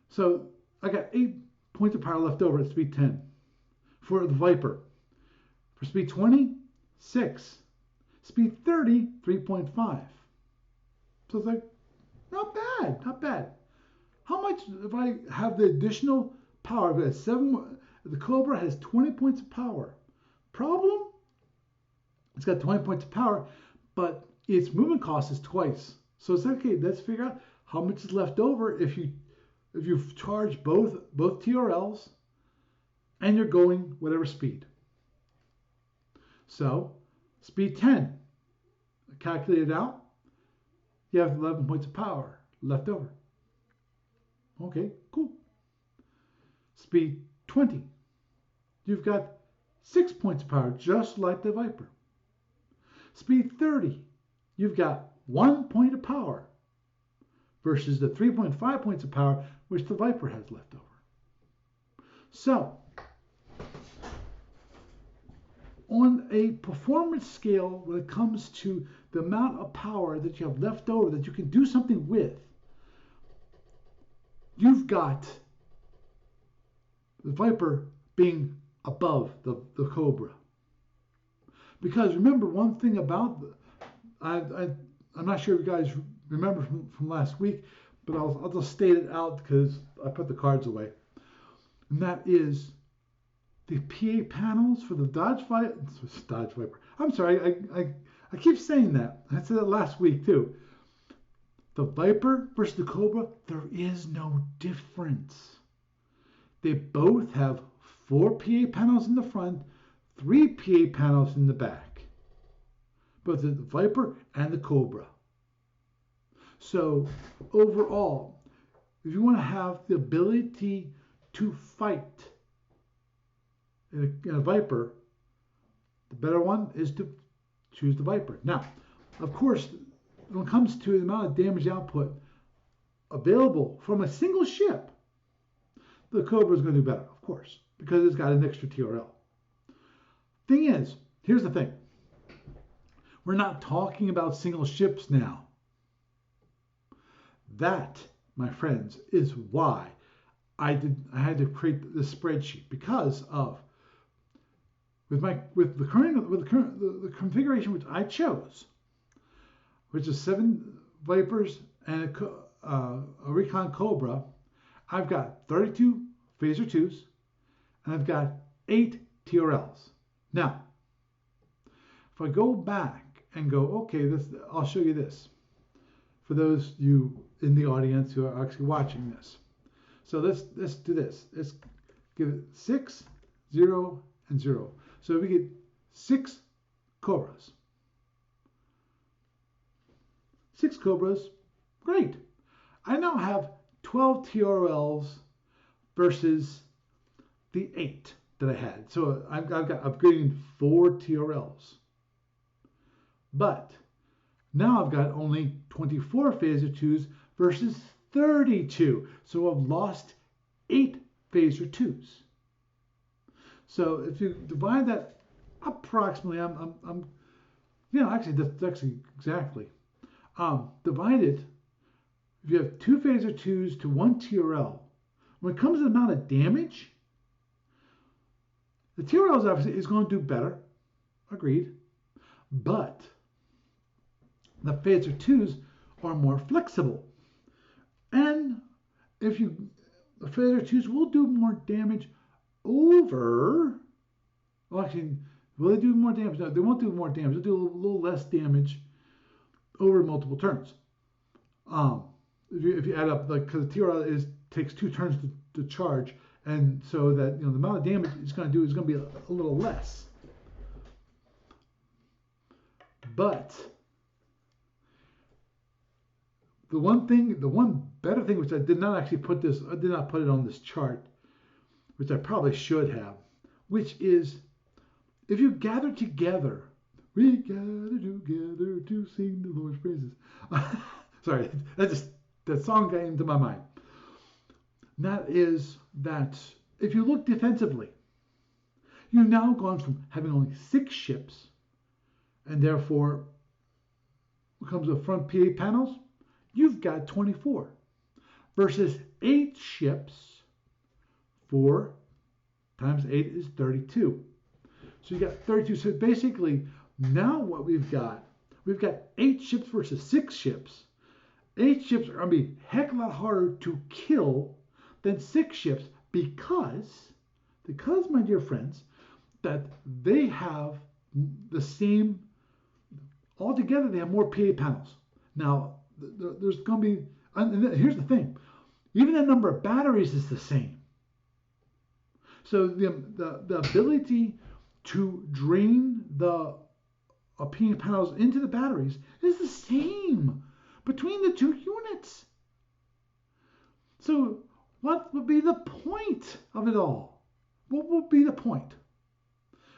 So I got 8 points of power left over at speed 10 for the Viper. For speed 20, 6. Speed 30, 3.5. So it's like, not bad, not bad. How much if I have the additional power? If it has 7, the Cobra has 20 points of power. Problem? It's got 20 points of power, but its movement cost is twice. So it's okay, let's figure out how much is left over if you charge both TRLs and you're going whatever speed. So speed 10, calculate it out, you have 11 points of power left over. Okay, cool. Speed 20, you've got 6 points of power, just like the Viper. Speed 30, you've got 1 point of power versus the 3.5 points of power which the Viper has left over. So, on a performance scale, when it comes to the amount of power that you have left over that you can do something with, you've got the Viper being above the Cobra. Because remember, one thing about I'm not sure if you guys remember from last week, but I'll just state it out because I put the cards away. And that is the PA panels for the Dodge Viper. I'm sorry, I keep saying that. I said it last week too. The Viper versus the Cobra, there is no difference. They both have 4 PA panels in the front, 3 PA panels in the back. Both the Viper and the Cobra. So overall, if you want to have the ability to fight in a Viper, the better one is to choose the Viper. Now, of course, when it comes to the amount of damage output available from a single ship, the Cobra is going to do better, of course, because it's got an extra TRL. Thing is, here's the thing. We're not talking about single ships now. That, my friends, is why I had to create this spreadsheet, because of with the configuration which I chose, which is 7 Vipers and a Recon Cobra. I've got 32 Phaser 2s and I've got 8 TRLs. Now, if I go back and go, okay, I'll show you this for those you in the audience who are actually watching this. So let's do this. Let's give it 6, 0, and 0. So we get 6 cobras. 6 cobras, great. I now have 12 TRLs versus the 8 that I had. So I've gained 4 TRLs. But now I've got only 24 phaser 2s versus 32. So I've lost 8 phaser 2s. So if you divide that approximately, actually that's actually exactly. Divide it, if you have 2 phaser 2s to 1 TRL, when it comes to the amount of damage, the TRL obviously is going to do better, agreed, but the phaser 2s are more flexible. And the phaser 2s will do more damage over, well actually, will they do more damage? No, they won't do more damage. They'll do a little less damage over multiple turns. If you add up, like, because the TRL takes 2 turns to charge, and so that the amount of damage it's going to do is going to be a little less. But the one better thing, which I did not put it on this chart, which I probably should have, which is if you gather together, we gather together to sing the Lord's praises. Sorry, that song got into my mind. That is that if you look defensively, you've now gone from having only 6 ships, and therefore, when it comes to front PA panels, you've got 24 versus 8 ships. 4 times 8 is 32. So you got 32. So basically, now what we've got 8 ships versus 6 ships. 8 ships are going to be a heck of a lot harder to kill than 6 ships because, my dear friends, that they have the same, altogether they have more PA panels. Now, there's going to be, and here's the thing, even the number of batteries is the same. So the ability to drain the PA panels into the batteries is the same between the 2 units. So what would be the point of it all? What would be the point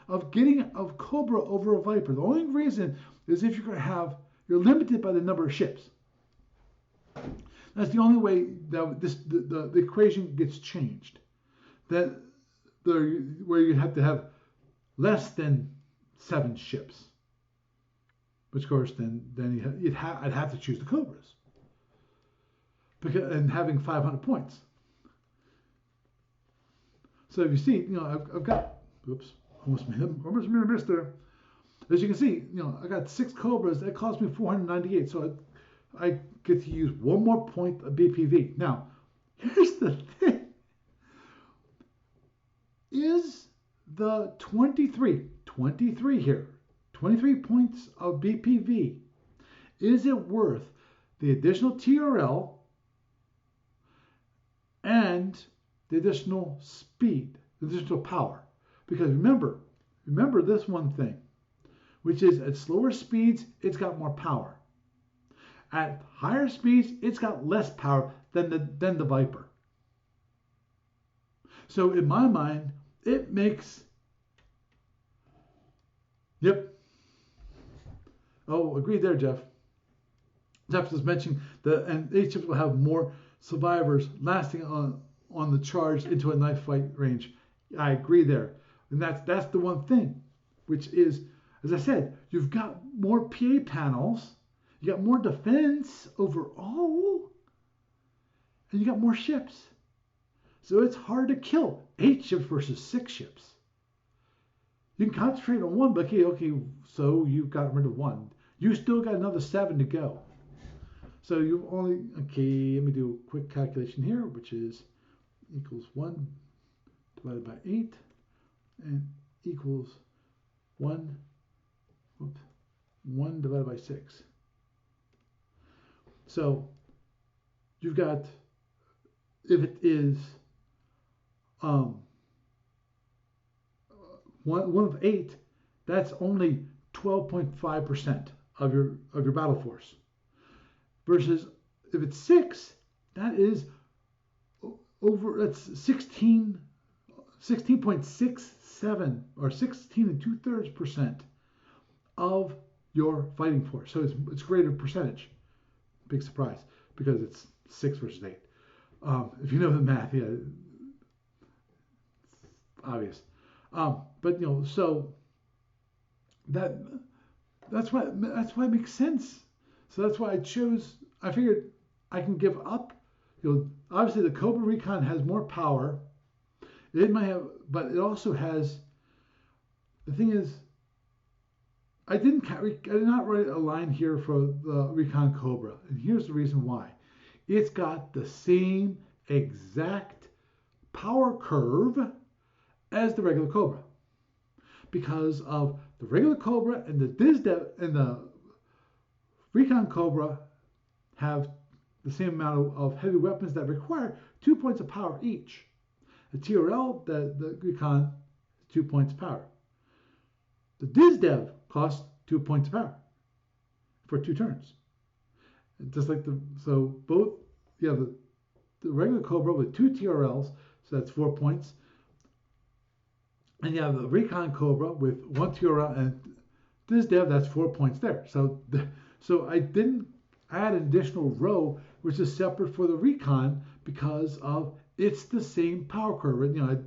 of getting a Cobra over a Viper? The only reason is if you're limited by the number of ships. That's the only way that the equation gets changed. Where you have to have less than 7 ships. Which of course then I'd have to choose the Cobras. And having 500 points. So if you see, I've got, almost made a miss there. As you can see, I got 6 Cobras. That cost me 498. So I get to use 1 more point of BPV. Now, here's the thing. Is the 23 here, 23 points of BPV, is it worth the additional TRL and the additional speed, the additional power? Because remember this one thing, which is at slower speeds, it's got more power. At higher speeds, it's got less power than the Viper. So in my mind, it makes, yep. Oh, agreed there, Jeff. Jeff was mentioning and 8 ships will have more survivors lasting on the charge into a knife fight range. I agree there. And that's the one thing, which is, as I said, you've got more PA panels, you got more defense overall, and you got more ships. So it's hard to kill 8 ships versus 6 ships. You can concentrate on one, but okay, so you've got rid of 1. You still got another 7 to go. So you only, okay, let me do a quick calculation here, which is equals 1 divided by 8 and equals 1 1 divided by 6. So you've got, if it is 1 of 8, that's only 12.5% of your battle force. Versus if it's 6, that is that's 16.67 or 16 2/3% of your fighting force. So it's greater percentage. Big surprise because it's 6 versus 8. If you know the math, yeah, it's obvious. But so that's why it makes sense. So that's why I figured I can give up. Obviously the Cobra Recon has more power. It might have, but it also has. The thing is, I did not write a line here for the Recon Cobra, and here's the reason why. It's got the same exact power curve as the regular Cobra, because of the regular Cobra and the Recon Cobra have the same amount of heavy weapons that require 2 points of power each. The TRL, the Recon, 2 points of power. The DizDev costs 2 points of power for 2 turns. Just like both you have the regular Cobra with 2 TRLs, so that's 4 points. And you have the Recon Cobra with 1 TRL and DizDev, that's 4 points there. So I didn't add an additional row, which is separate for the Recon, because of it's the same power curve. And, I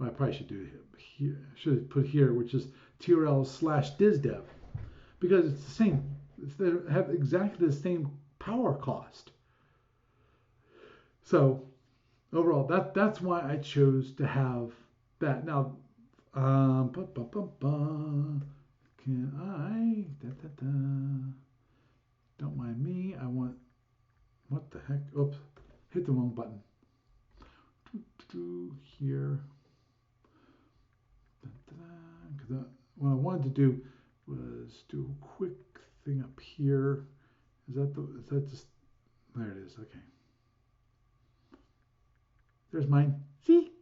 probably should do it here. Should put here, which is TRL/DizDev, because it's the same. They have exactly the same power cost. So overall, that's why I chose to have that. Now, can I? Don't mind me. I want. What the heck? Oops, hit the wrong button. Here. Because what I wanted to do was do a quick thing up here. Is that just? There it is. Okay. There's mine. See?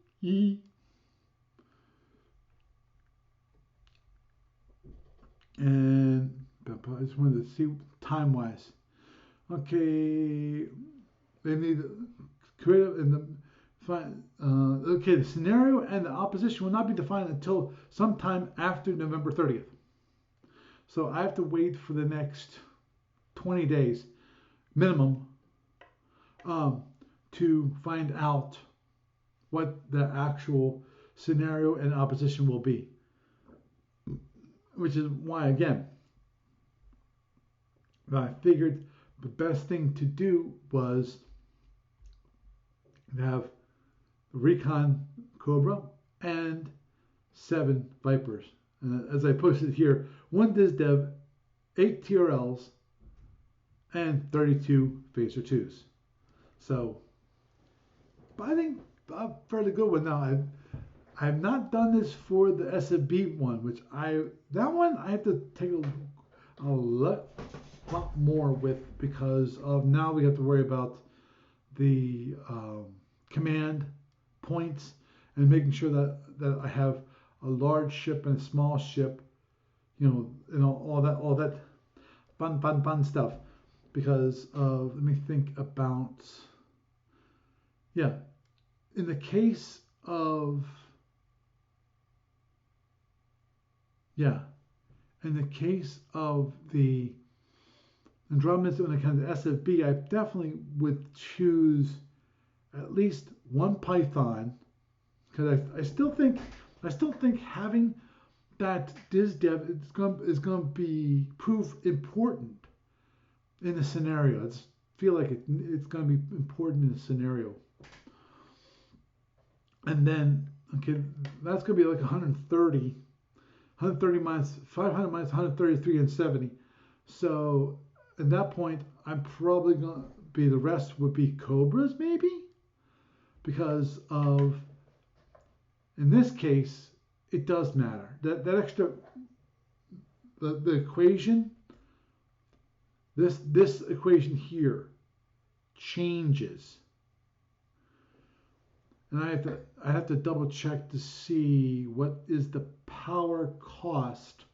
And I just wanted to see time-wise. Okay, they need creative and the scenario and the opposition will not be defined until sometime after November 30th. So I have to wait for the next 20 days minimum to find out what the actual scenario and opposition will be. Which is why, again, I figured the best thing to do was to have the Recon Cobra and 7 Vipers. As I posted here, 1 DizDev, 8 TRLs, and 32 Phaser 2s. So, but I think a fairly good one. Now, I have not done this for the SFB one, which that one I have to take a lot more with, because of now we have to worry about the command points and making sure that I have a large ship and a small ship, all that fun stuff. Because of, let me think about, in the case of. In the case of the Andromedan, when it comes to SFB, I definitely would choose at least 1 Python, because I still think having that DizDev is going to prove important in the scenario. I feel like it's going to be important in the scenario. And then, that's going to be like 130 minus 500 minus 133 and 70. So at that point, I'm probably going to be, the rest would be Cobras maybe, because of, in this case, it does matter. That extra the equation, this equation here changes. And I have to double check to see what is the power cost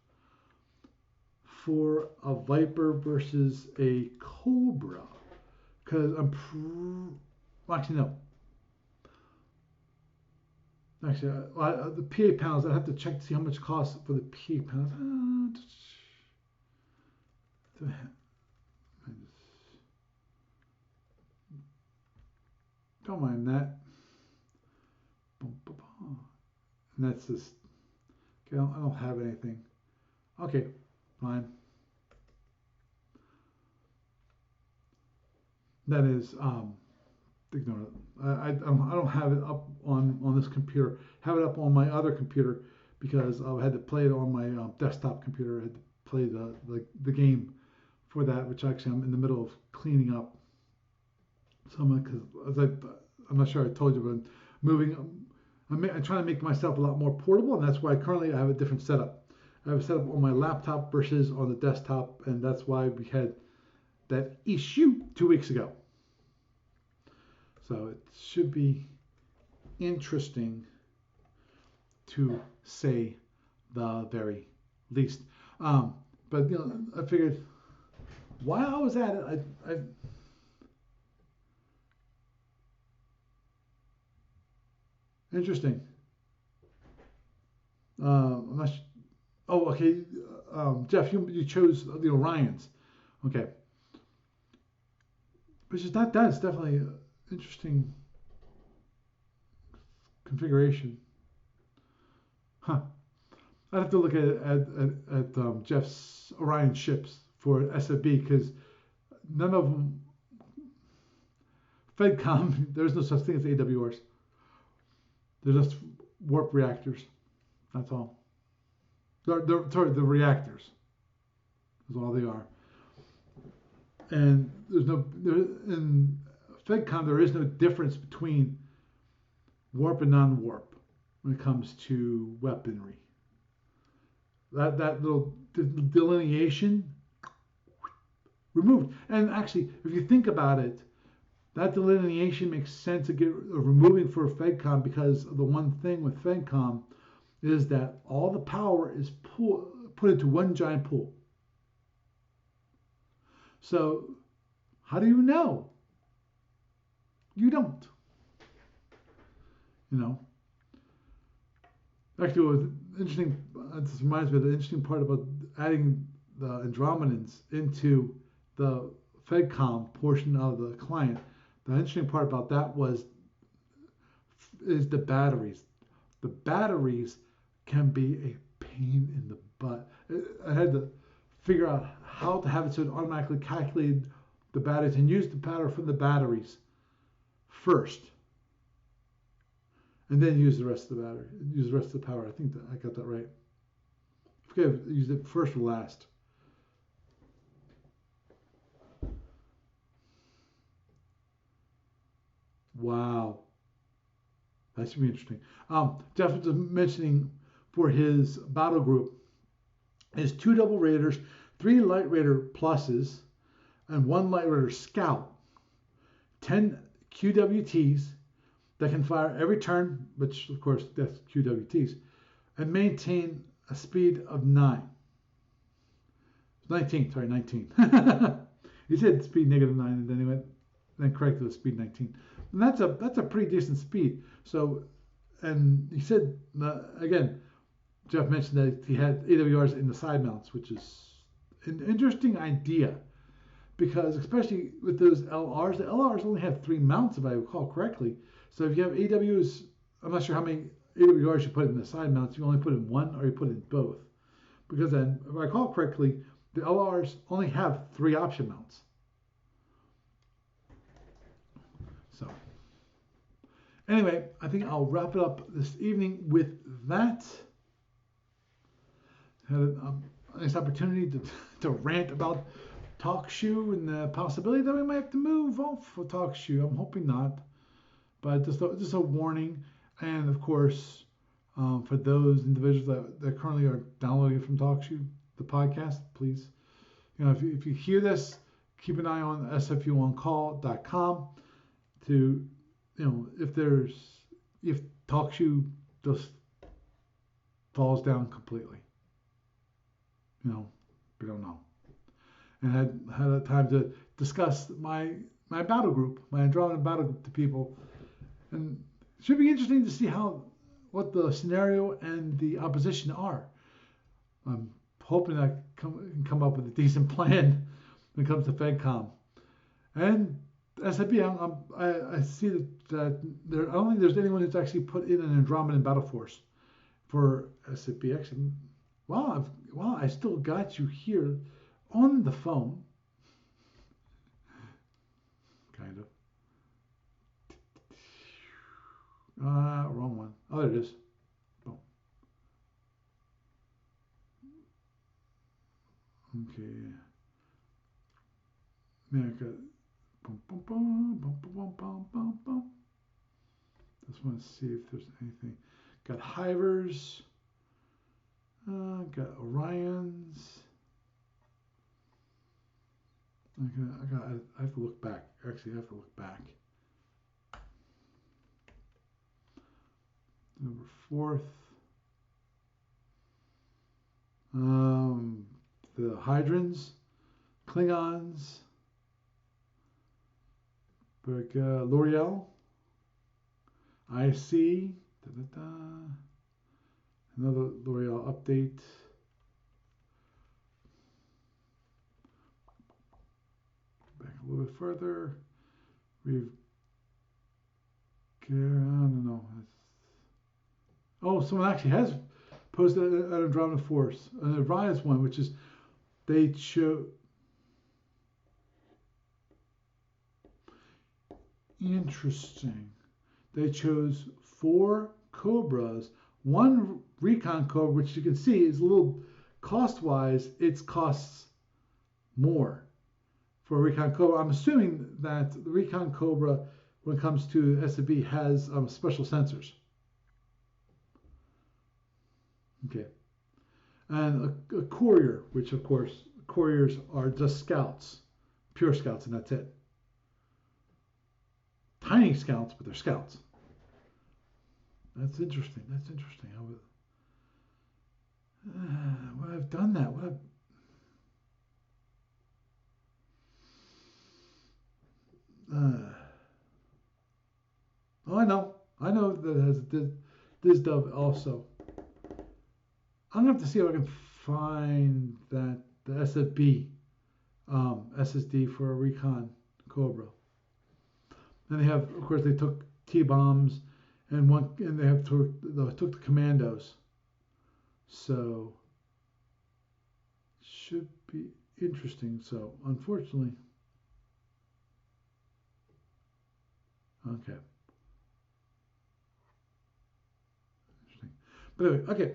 for a Viper versus a Cobra. Because actually no. Actually, the PA panels, I have to check to see how much it costs for the PA panels. Don't mind that. And that's just, okay, I don't have anything. Okay, fine. That is, ignore it. I don't have it up on this computer. Have it up on my other computer because I had to play it on my desktop computer. I had to play the game for that, which actually I'm in the middle of cleaning up. So I'm not sure I told you, but I'm moving. I'm trying to make myself a lot more portable, and that's why currently I have a different setup. I have a setup on my laptop versus on the desktop, and that's why we had that issue 2 weeks ago. So it should be interesting to say the very least. But I figured while I was at it, I interesting. I'm not oh, okay. Jeff, you chose the Orions. Okay. Which is that's definitely an interesting configuration. Huh. I'd have to look at Jeff's Orion ships for SFB because none of them, FedCom, there's no such thing as AWRs. They're just warp reactors. That's all. Sorry, the reactors is all they are. And in FedCom, there is no difference between warp and non-warp when it comes to weaponry. That little delineation removed. And actually, if you think about it, that delineation makes sense of removing for FedCom because the one thing with FedCom is that all the power is put into one giant pool. So how do you know? You don't. Actually, what was interesting, this reminds me of the interesting part about adding the Andromedans into the FedCom portion of the client. The interesting part about that is the batteries. The batteries can be a pain in the butt. I had to figure out how to have it so it automatically calculated the batteries and use the power from the batteries first. And then use the rest of the battery. Use the rest of the power. I think that I got that right. I forget if I used it first or last. Wow. That should be interesting. Jeff was mentioning for his battle group is 2 double raiders, 3 light raider pluses, and 1 light raider scout, 10 QWTs that can fire every turn, which of course that's QWTs, and maintain a speed of 19. He said speed -9, and then he then corrected the speed 19. And that's a pretty decent speed. So, and he said again, Jeff mentioned that he had AWRs in the side mounts, which is an interesting idea because especially with those LRs, the LRs only have 3 mounts if I recall correctly. So if you have AWs, I'm not sure how many AWRs you put in the side mounts. You only put in one or you put in both. Because then, if I recall correctly, the LRs only have 3 option mounts. So, anyway, I think I'll wrap it up this evening with that. Had a nice opportunity to rant about Talkshoe and the possibility that we might have to move off for Talkshoe. I'm hoping not. But just a warning. And of course, for those individuals that currently are downloading from Talkshoe, the podcast, please. If you hear this, keep an eye on SFUOnCall.com to, if Talkshoe just falls down completely. We don't know. And had a time to discuss my battle group, my Andromedan battle group to people. And it should be interesting to see what the scenario and the opposition are. I'm hoping I can come up with a decent plan when it comes to FedCom. And SFB, I see that I don't think there's anyone who's actually put in an Andromedan battle force for SFB. Actually, wow, I still got you here on the phone. Kind of. Wrong one. Oh, there it is. Oh. Okay. America. Bum, bum, bum, bum, bum, bum, bum, bum. Just want to see if there's anything. Got Hivers. Got Orions. I have to look back. Actually, I have to look back. Number 4th. The Hydrons, Klingons, L'Oreal, IC, another L'Oreal update. Back a little bit further. We've I don't know. Oh, someone actually has posted an Andromeda Force, an revised one, which is they show. Interesting. They chose 4 Cobras, 1 Recon Cobra, which you can see is a little cost-wise, it costs more for a Recon Cobra. I'm assuming that the Recon Cobra, when it comes to SFB, has special sensors. Okay. And a courier, which of course, couriers are just scouts, pure scouts, and that's it. Tiny scouts, but they're scouts. That's interesting. Would I've done that? Oh, I know that it has this dove also. I'm going to have to see if I can find the SFB SSD for a Recon Cobra. And they have, of course, they took T-bombs and they took the commandos. So should be interesting. So unfortunately, okay. Interesting. But anyway, okay.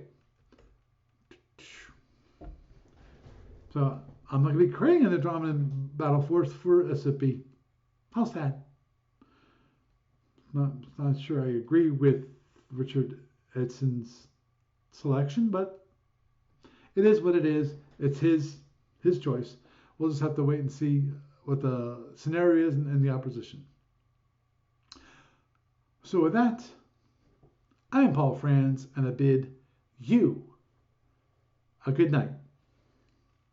So I'm not going to be creating an Andromedan battle force for SFB. How sad. Not sure I agree with Richard Edson's selection, but it is what it is. It's his choice. We'll just have to wait and see what the scenario is and the opposition. So with that, I am Paul Franz, and I bid you a good night.